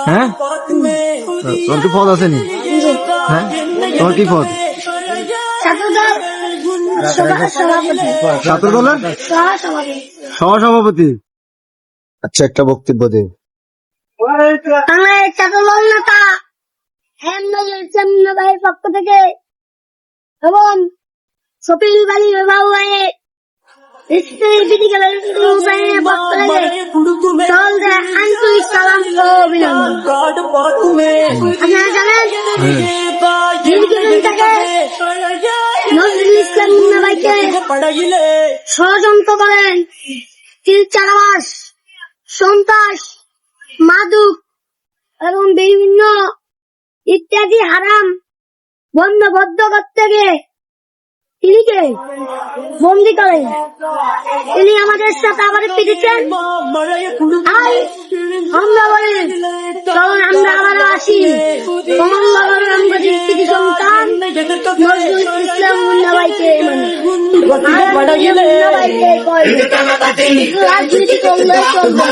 হ্যাঁ, তোর কি পদ আছে নি? হ্যাঁ, তোর কি পদ? ছাত্র দলের সহসভাপতি। আচ্ছা, একটা বক্তব্য দে। ছাত্রদল নেতা ভাইয়ের পক্ষ থেকে এবং শফিউল বাড়ি বাবু ভাইয়ের আন্তরিক সালাম ও অভিনন্দন। আপনারা জানেন নজরুল ইসলাম মুন্না ভাইকে ষড়যন্ত্র করেন তিল চালাবাস, সন্ত্রাস, মাদক এবং বিভিন্ন ইত্যাদি হারাম বন্ধ করতে গিয়ে তিনিকে বন্দি করেন। তিনি আমাদের সাথে আবার ফিরেছেন। আমরা বলি চলুন আমরা আবারও আসি। সন্তান নজরুল ইসলাম মুন্না ভাইকে রাজনীতি করলে চলবে।